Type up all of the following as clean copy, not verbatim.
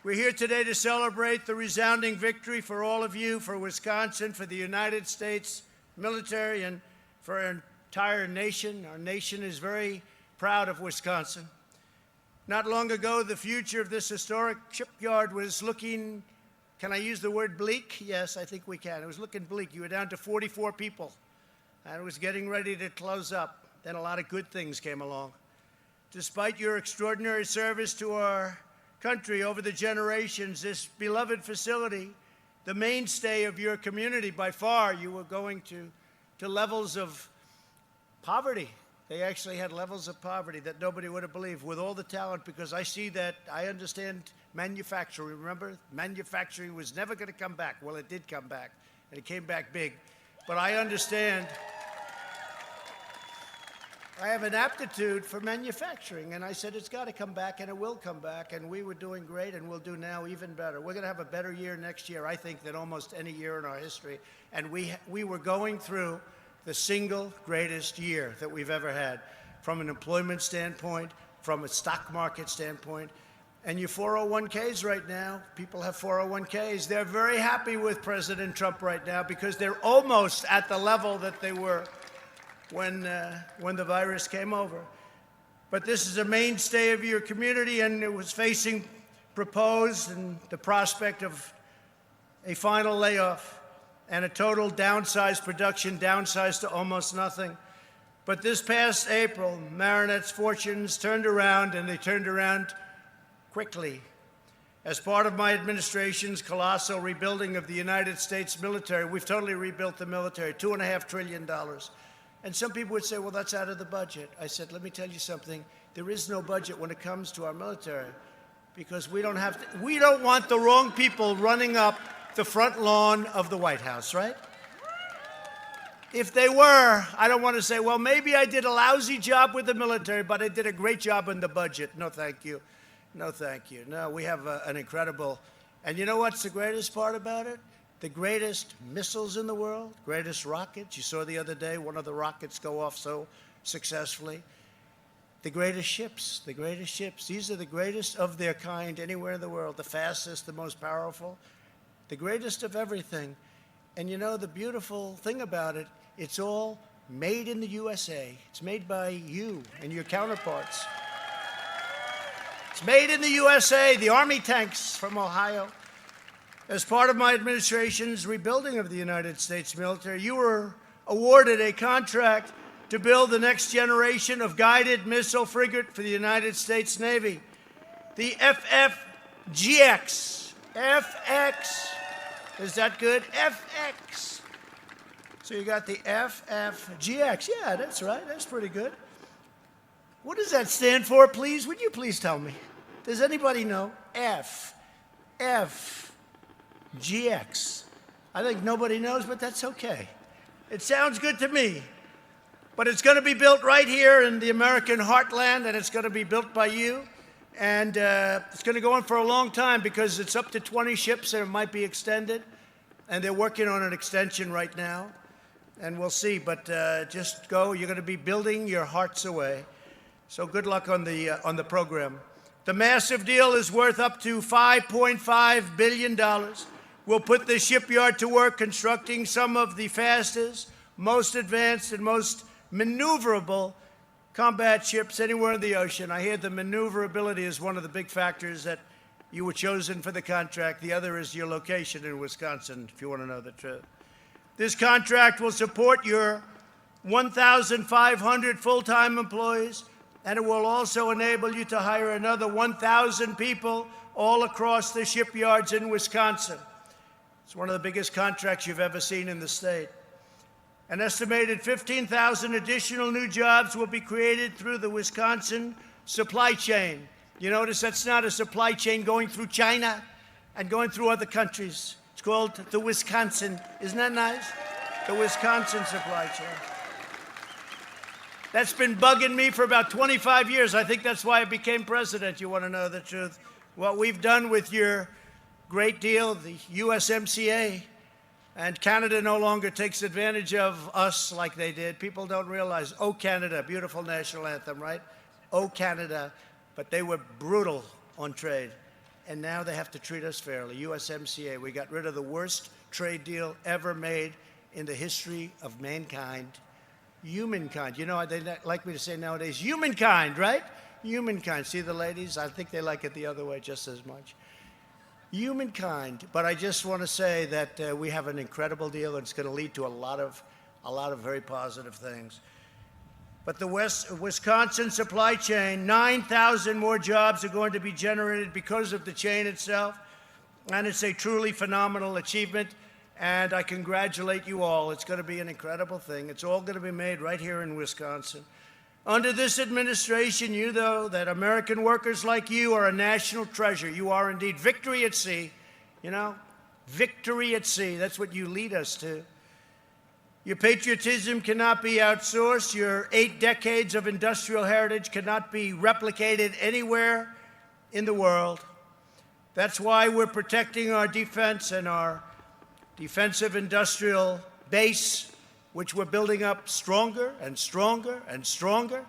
We're here today to celebrate the resounding victory for all of you, for Wisconsin, for the United States military, and for our entire nation. Our nation is very proud of Wisconsin. Not long ago, the future of this historic shipyard was looking, can I use the word bleak? Yes, I think we can. It was looking bleak. You were down to 44 people, and it was getting ready to close up. Then a lot of good things came along. Despite your extraordinary service to our country over the generations, this beloved facility, the mainstay of your community, by far, you were going to levels of poverty. They actually had levels of poverty that nobody would have believed, with all the talent, because I see that, I understand manufacturing. Remember, manufacturing was never going to come back. Well, it did come back, and it came back big. But I understand, I have an aptitude for manufacturing, and I said it's got to come back, and it will come back, and we were doing great, and we'll do now even better. We're going to have a better year next year, I think, than almost any year in our history, and we were going through the single greatest year that we've ever had, from an employment standpoint, from a stock market standpoint. And your 401ks right now, people have 401ks. They're very happy with President Trump right now because they're almost at the level that they were when the virus came over. But this is a mainstay of your community, and it was facing proposed and the prospect of a final layoff and a total downsized production, downsized to almost nothing. But this past April, Marinette's fortunes turned around, and they turned around quickly. As part of my administration's colossal rebuilding of the United States military, we've totally rebuilt the military, $2.5 trillion. And some people would say, well, that's out of the budget. I said, let me tell you something. There is no budget when it comes to our military, because we don't want the wrong people running up the front lawn of the White House, right? If they were, I don't want to say, well, maybe I did a lousy job with the military, but I did a great job in the budget. No, thank you. No, thank you. No, we have an incredible, and you know what's the greatest part about it? The greatest missiles in the world, greatest rockets. You saw the other day one of the rockets go off so successfully. The greatest ships, the greatest ships. These are the greatest of their kind anywhere in the world, the fastest, the most powerful. The greatest of everything. And you know, the beautiful thing about it, it's all made in the USA. It's made by you and your counterparts. It's made in the USA, the Army tanks from Ohio. As part of my administration's rebuilding of the United States military, you were awarded a contract to build the next generation of guided missile frigate for the United States Navy, the FFGX. FX. Is that good? FX. So you got the FFGX. Yeah, that's right. That's pretty good. What does that stand for, please? Would you please tell me? Does anybody know? FFGX. I think nobody knows, but that's okay. It sounds good to me. But it's going to be built right here in the American heartland, and it's going to be built by you. And it's going to go on for a long time because it's up to 20 ships, and it might be extended. And they're working on an extension right now. And we'll see. But just go. You're going to be building your hearts away. So good luck on the program. The massive deal is worth up to $5.5 billion. We'll put the shipyard to work constructing some of the fastest, most advanced, and most maneuverable combat ships anywhere in the ocean. I hear the maneuverability is one of the big factors that you were chosen for the contract. The other is your location in Wisconsin, if you want to know the truth. This contract will support your 1,500 full-time employees, and it will also enable you to hire another 1,000 people all across the shipyards in Wisconsin. It's one of the biggest contracts you've ever seen in the state. An estimated 15,000 additional new jobs will be created through the Wisconsin supply chain. You notice that's not a supply chain going through China and going through other countries. It's called the Wisconsin. Isn't that nice? The Wisconsin supply chain. That's been bugging me for about 25 years. I think that's why I became president. You want to know the truth? What we've done with your great deal, the USMCA, and Canada no longer takes advantage of us like they did. People don't realize, oh, Canada, beautiful national anthem, right? Oh, Canada. But they were brutal on trade. and now they have to treat us fairly. USMCA, we got rid of the worst trade deal ever made in the history of mankind. Humankind. You know, they like me to say nowadays, humankind, right? Humankind. See the ladies? I think they like it the other way just as much. Humankind. But I just want to say that we have an incredible deal, and it's going to lead to a lot of very positive things. But the Wisconsin supply chain, 9,000 more jobs are going to be generated because of the chain itself. And it's a truly phenomenal achievement. And I congratulate you all. It's going to be an incredible thing. It's all going to be made right here in Wisconsin. Under this administration, you know that American workers like you are a national treasure. You are indeed victory at sea. You know, victory at sea. That's what you lead us to. Your patriotism cannot be outsourced. Your 8 decades of industrial heritage cannot be replicated anywhere in the world. That's why we're protecting our defense and our defensive industrial base, which we're building up stronger and stronger and stronger.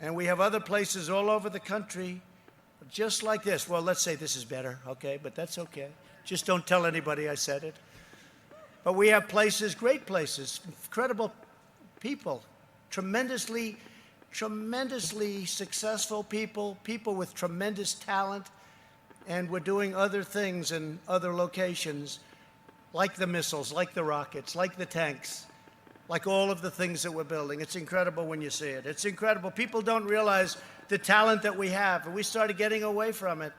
And we have other places all over the country just like this. Well, let's say this is better, okay? But that's okay. Just don't tell anybody I said it. But we have places, great places, incredible people, tremendously successful people, people with tremendous talent, and we're doing other things in other locations, like the missiles, like the rockets, like the tanks, like all of the things that we're building. It's incredible when you see it. It's incredible. People don't realize the talent that we have, and we started getting away from it.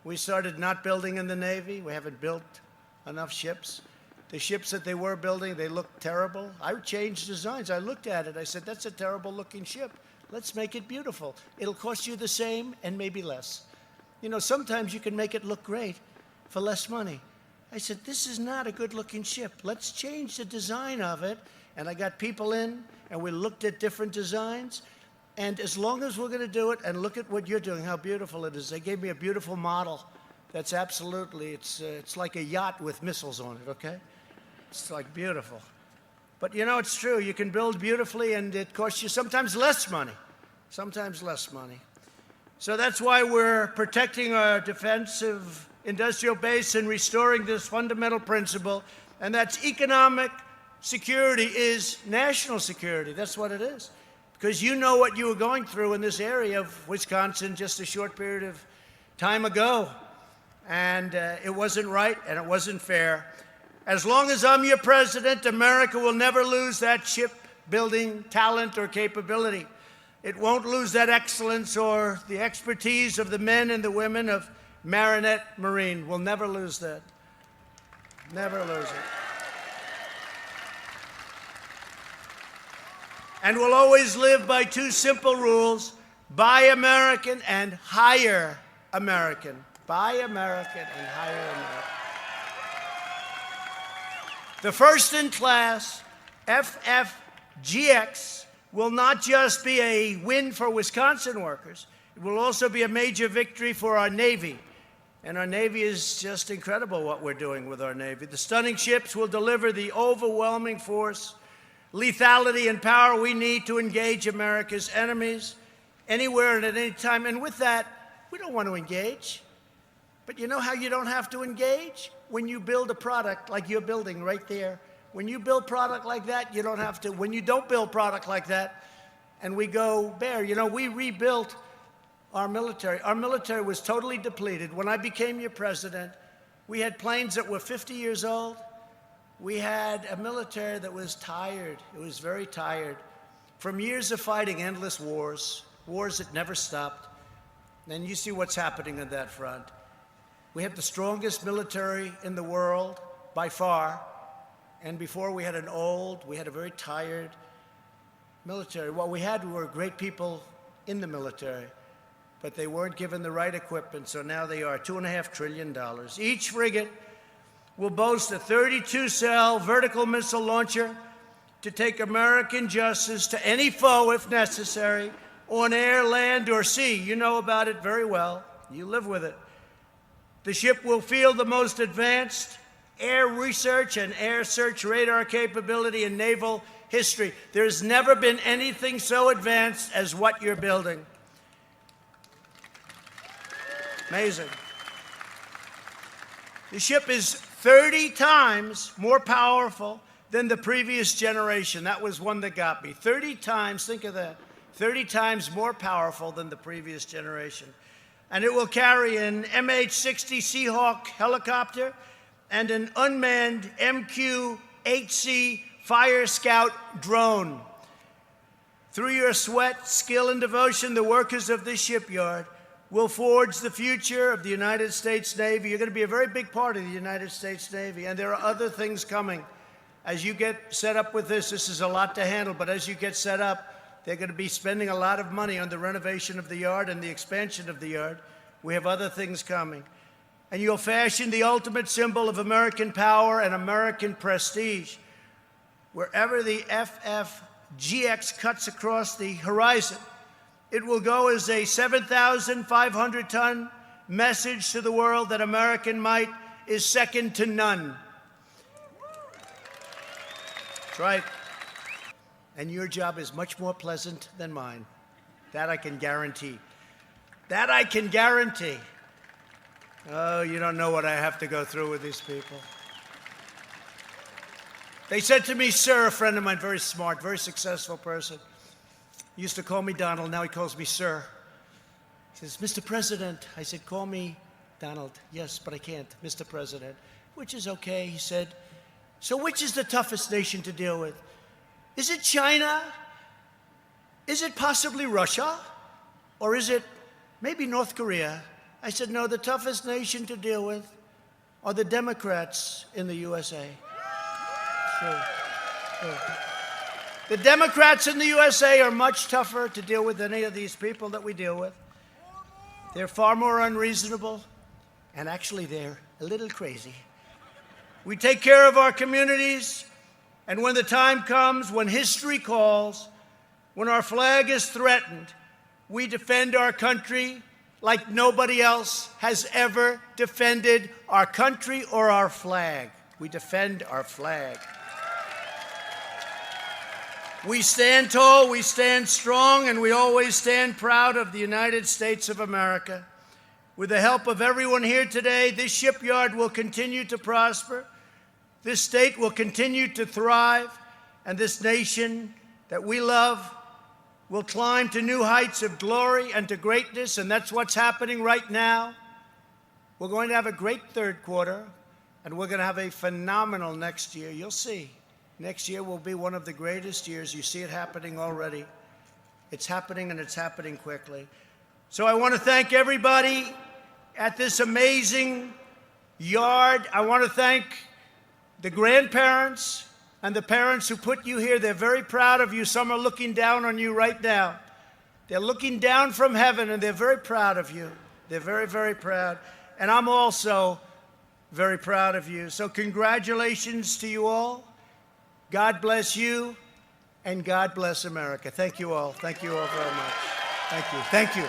We started not building in the Navy. We haven't built enough ships. The ships that they were building, they looked terrible. I changed designs. I looked at it. I said, that's a terrible-looking ship. Let's make it beautiful. It'll cost you the same and maybe less. You know, sometimes you can make it look great for less money. I said, this is not a good-looking ship. Let's change the design of it. And I got people in, and we looked at different designs. And as long as we're going to do it, and look at what you're doing, how beautiful it is. They gave me a beautiful model. That's absolutely, it's like a yacht with missiles on it, okay? It's like beautiful. But you know, it's true. You can build beautifully, and it costs you sometimes less money. Sometimes less money. So that's why we're protecting our defensive industrial base and restoring this fundamental principle, and that's economic security is national security. That's what it is. Because you know what you were going through in this area of Wisconsin just a short period of time ago. And it wasn't right, and it wasn't fair. As long as I'm your president, America will never lose that shipbuilding talent or capability. It won't lose that excellence or the expertise of the men and the women of Marinette Marine. We'll never lose that. Never lose it. And we'll always live by 2 simple rules: buy American and hire American. Buy American and hire American. The first-in-class FFGX will not just be a win for Wisconsin workers, it will also be a major victory for our Navy. And our Navy is just incredible what we're doing with our Navy. The stunning ships will deliver the overwhelming force, lethality, and power we need to engage America's enemies anywhere and at any time. And with that, we don't want to engage. But you know how you don't have to engage? When you build a product like you're building right there. When you build product like that, you don't have to. When you don't build product like that, and we go bare, you know, we rebuilt our military. Our military was totally depleted. When I became your president, we had planes that were 50 years old. We had a military that was tired. It was very tired from years of fighting endless wars, wars that never stopped. And you see what's happening on that front. We have the strongest military in the world by far. And before we had we had a very tired military. What we had were great people in the military, but they weren't given the right equipment, so now they are $2.5 trillion. Each frigate will boast a 32-cell vertical missile launcher to take American justice to any foe if necessary, on air, land, or sea. You know about it very well. You live with it. The ship will field the most advanced air research and air search radar capability in naval history. There's never been anything so advanced as what you're building. Amazing. The ship is 30 times more powerful than the previous generation. That was one that got me. 30 times, think of that, 30 times more powerful than the previous generation. And it will carry an MH-60 Seahawk helicopter and an unmanned MQ-8C Fire Scout drone. Through your sweat, skill, and devotion, the workers of this shipyard will forge the future of the United States Navy. You're going to be a very big part of the United States Navy, and there are other things coming. As you get set up with this is a lot to handle, but as you get set up, they're going to be spending a lot of money on the renovation of the yard and the expansion of the yard. We have other things coming. And you'll fashion the ultimate symbol of American power and American prestige. Wherever the FFGX cuts across the horizon, it will go as a 7,500-ton message to the world that American might is second to none. That's right. And your job is much more pleasant than mine. That I can guarantee. That I can guarantee. Oh, you don't know what I have to go through with these people. They said to me, sir, a friend of mine, very smart, very successful person. He used to call me Donald, now he calls me sir. He says, Mr. President. I said, call me Donald. Yes, but I can't, Mr. President. Which is okay, he said. So which is the toughest nation to deal with? Is it China? Is it possibly Russia? Or is it maybe North Korea? I said, no, the toughest nation to deal with are the Democrats in the USA. True. The Democrats in the USA are much tougher to deal with than any of these people that we deal with. They're far more unreasonable, and actually they're a little crazy. We take care of our communities, and when the time comes, when history calls, when our flag is threatened, we defend our country like nobody else has ever defended our country or our flag. We defend our flag. We stand tall, we stand strong, and we always stand proud of the United States of America. With the help of everyone here today, this shipyard will continue to prosper, this state will continue to thrive, and this nation that we love will climb to new heights of glory and to greatness, and that's what's happening right now. We're going to have a great third quarter, and we're going to have a phenomenal next year. You'll see. Next year will be one of the greatest years. You see it happening already. It's happening, and it's happening quickly. So I want to thank everybody at this amazing yard. I want to thank the grandparents and the parents who put you here. They're very proud of you. Some are looking down on you right now. They're looking down from heaven, and they're very proud of you. They're very, very proud. And I'm also very proud of you. So congratulations to you all. God bless you, and God bless America. Thank you all. Thank you all very much. Thank you. Thank you.